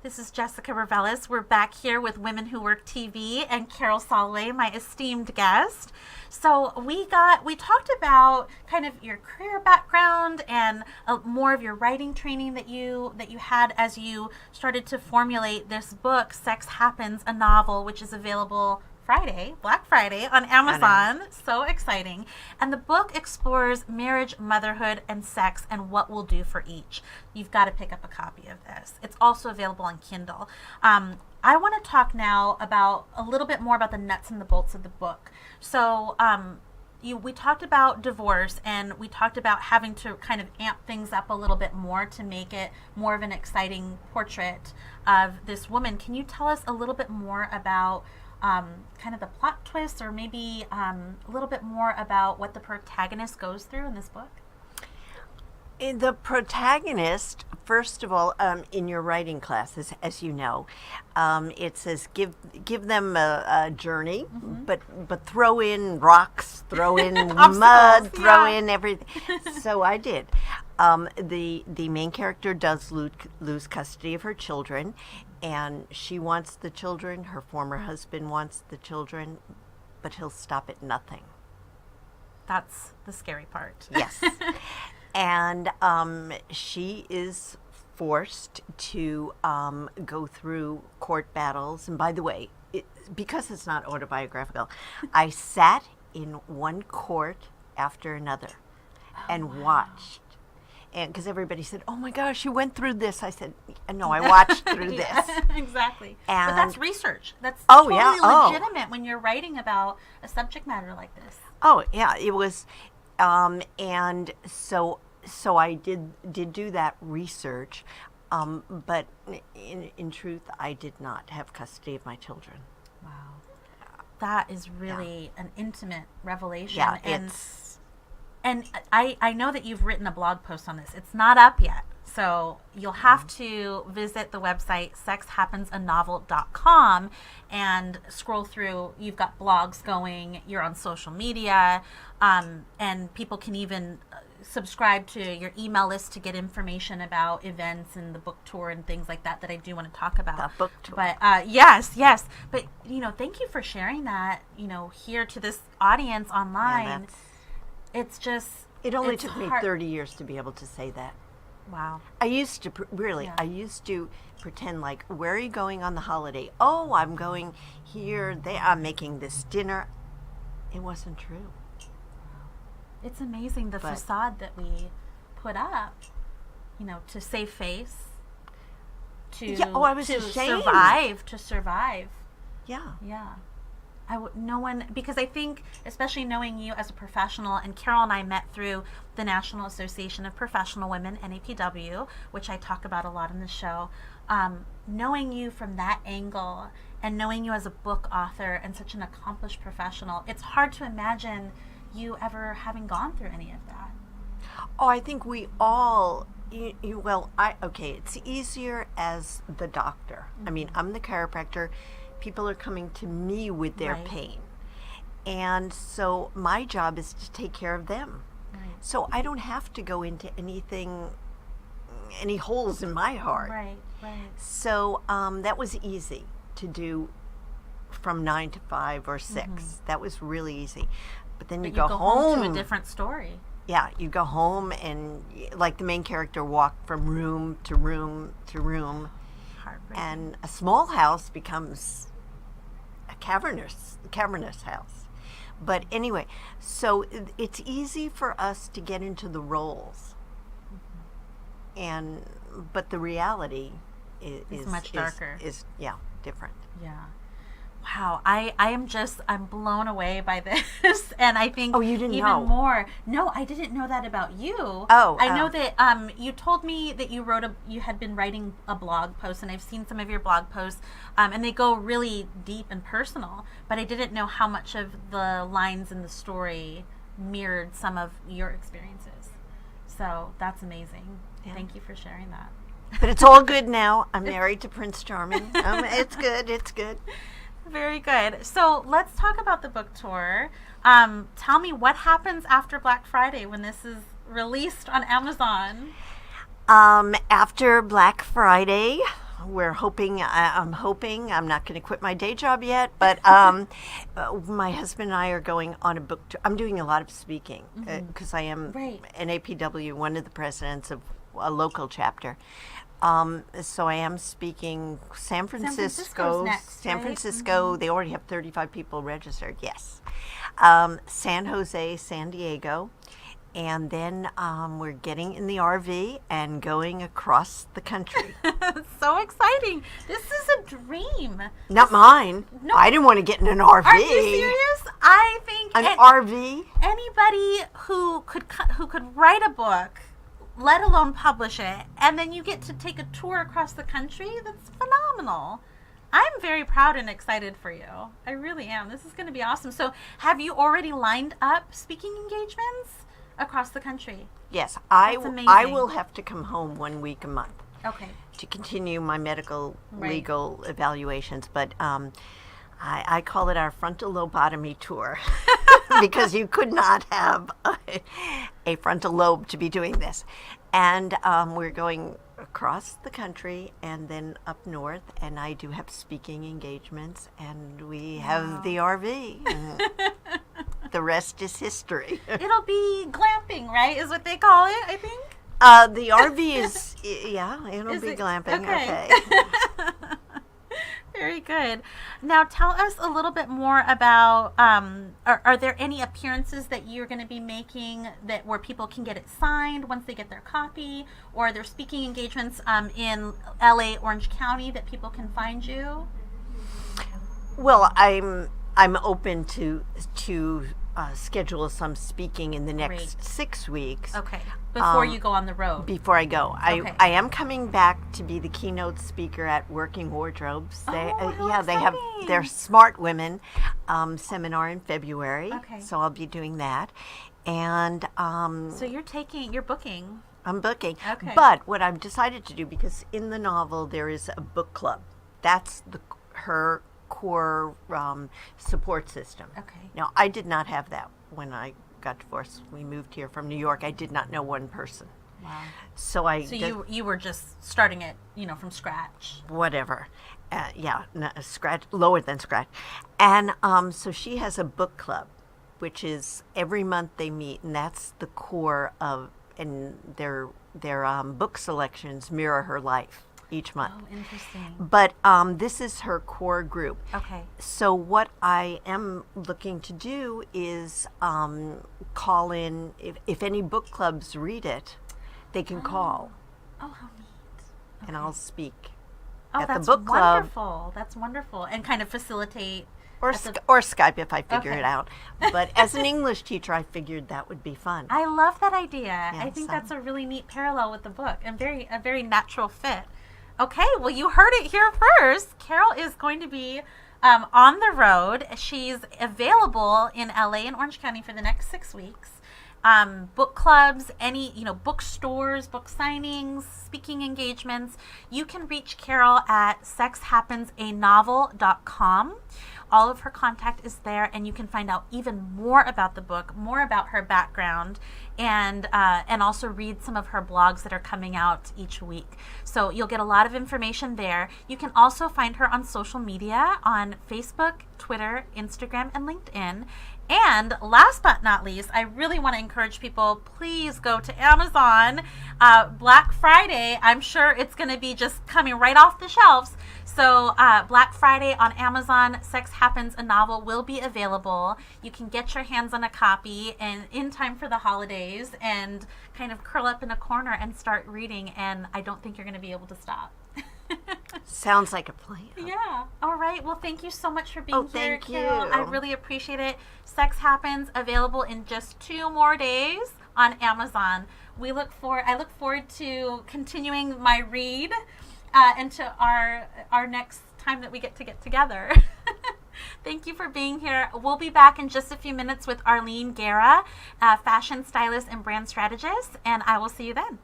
This is Jessica Revelis. We're back here with Women Who Work TV and Carol Soloway, my esteemed guest. So we talked about kind of your career background and more of your writing training that you had as you started to formulate this book, Sex Happens, a novel, which is available Black Friday on Amazon. So exciting. And the book explores marriage, motherhood, and sex and what we'll do for each. You've got to pick up a copy of this. It's also available on Kindle. I want to talk now about a little bit more about the nuts and the bolts of the book. So we talked about divorce, and we talked about having to kind of amp things up a little bit more to make it more of an exciting portrait of this woman. Can you tell us a little bit more about kind of the plot twist, or maybe a little bit more about what the protagonist goes through in this book? The protagonist, first of all, in your writing classes, as you know, it says give them a journey, but throw in rocks, throw in mud, throw in everything. So I did. The main character does lose custody of her children, and she wants the children. Her former husband wants the children, but he'll stop at nothing. That's the scary part. Yes. And she is forced to go through court battles. And by the way, because it's not autobiographical, I sat in one court after another and watched. And because everybody said, "Oh my gosh, you went through this," I said, "No, I watched through this." Exactly. And but that's research. That's totally legitimate when you're writing about a subject matter like this. Oh yeah, it was, and so I did do that research, but in truth, I did not have custody of my children. Wow, that is really an intimate revelation. Yeah, And I know that you've written a blog post on this. It's not up yet, so you'll have to visit the website sexhappensanovel.com and scroll through. You've got blogs going. You're on social media, and people can even subscribe to your email list to get information about events and the book tour and things like that I do want to talk about. The book tour. But yes. But thank you for sharing that. Here to this audience online. Yeah, It only took me 30 years to be able to say that. Wow. I used to, I used to pretend like, where are you going on the holiday? Oh, I'm going here, I'm making this dinner. It wasn't true. It's amazing the facade that we put up, to save face, I was ashamed. To survive. Yeah. Yeah. Because I think, especially knowing you as a professional, and Carol and I met through the National Association of Professional Women, NAPW, which I talk about a lot in the show, knowing you from that angle and knowing you as a book author and such an accomplished professional, it's hard to imagine you ever having gone through any of that. Oh, I think we all, it's easier as the doctor. I mean, I'm the chiropractor. People are coming to me with their pain. And so my job is to take care of them. Right. So I don't have to go into any holes in my heart. Right. So that was easy to do from 9 to 5 or 6. That was really easy. But then you go home to a different story. Yeah, you go home and, like the main character, walked from room to room to room. And a small house becomes a cavernous house. But anyway, so it's easy for us to get into the roles. But the reality is much darker. Is different. Yeah. Wow, I'm blown away by this, and I think you didn't even know. more. No, I didn't know that about you. I know that you told me that you had been writing a blog post, and I've seen some of your blog posts, and they go really deep and personal. But I didn't know how much of the lines in the story mirrored some of your experiences. So that's amazing. Yeah. Thank you for sharing that. But it's all good now. I'm married to Prince Charming. It's good. It's good. Very good. So let's talk about the book tour. Tell me what happens after Black Friday when this is released on Amazon. After Black Friday, we're hoping. I'm hoping. I'm not going to quit my day job yet, but my husband and I are going on a book tour. I'm doing a lot of speaking because I am an APW, one of the presidents of a local chapter. So I am speaking San Francisco. Next, San right? Francisco. They already have 35 people registered. Yes. San Jose, San Diego. And then we're getting in the RV and going across the country. So exciting. This is a dream. Not mine. No. I didn't want to get in an RV. Are you serious? I think An RV? anybody who could write a book, let alone publish it, and then you get to take a tour across the country, that's phenomenal. I'm very proud and excited for you. I really am. This is going to be awesome. So have you already lined up speaking engagements across the country? Yes, That's I amazing. will have to come home 1 week a month Okay. to continue my medical Right. legal evaluations, but I call it our frontal lobotomy tour because you could not have a frontal lobe to be doing this. And we're going across the country and then up north, and I do have speaking engagements, and we have the RV. And the rest is history. It'll be glamping, right? Is what they call it, I think. The RV is, it'll Is be it? glamping. Okay. Okay. Very good. Now tell us a little bit more about, are there any appearances that you're going to be making where people can get it signed once they get their copy, or are there speaking engagements in LA, Orange County that people can find you? Well, I'm open to schedule some speaking in the next Great. 6 weeks. Okay. Before you go on the road. Before I go, Okay. I am coming back to be the keynote speaker at Working Wardrobes. They, Oh, how they have exciting. their Smart Women seminar in February. Okay. So I'll be doing that, and So you're booking. I'm booking. Okay. But what I've decided to do, because in the novel there is a book club, that's her core support system. Okay. Now, I did not have that when I got divorced. We moved here from New York. I did not know one person. Wow. So I So did you were just starting it, from scratch. whatever. Scratch, lower than scratch. And so she has a book club, which is every month they meet, and that's the core of, and their book selections mirror her life each month. Oh, interesting. But this is her core group. Okay. So what I am looking to do is call in, if any book clubs read it, they can call, Oh, how neat. and I'll speak Oh, at the that's book club. wonderful. That's wonderful. And kind of facilitate. Or, at the- or Skype if I figure Okay. it out. But as an English teacher, I figured that would be fun. I love that idea. I think so- that's a really neat parallel with the book and a very natural fit. Okay, well, you heard it here first. Carol is going to be on the road. She's available in LA and Orange County for the next 6 weeks. Book clubs, any, bookstores, book signings, speaking engagements. You can reach Carol at sexhappensanovel.com. All of her contact is there, and you can find out even more about the book, more about her background, and also read some of her blogs that are coming out each week. So you'll get a lot of information there. You can also find her on social media on Facebook, Twitter, Instagram, and LinkedIn. And last but not least, I really want to encourage people, please go to Amazon. Black Friday, I'm sure it's going to be just coming right off the shelves. So Black Friday on Amazon, Sex Happens, a Novel will be available. You can get your hands on a copy and in time for the holidays and kind of curl up in a corner and start reading. And I don't think you're going to be able to stop. Sounds like a plan. Yeah. All right. Well, thank you so much for being here, thank Carol. you. I really appreciate it. Sex Happens, available in just 2 more days on Amazon. I look forward to continuing my read and to our next time that we get together. Thank you for being here. We'll be back in just a few minutes with Arlene Guerra, fashion stylist and brand strategist, and I will see you then.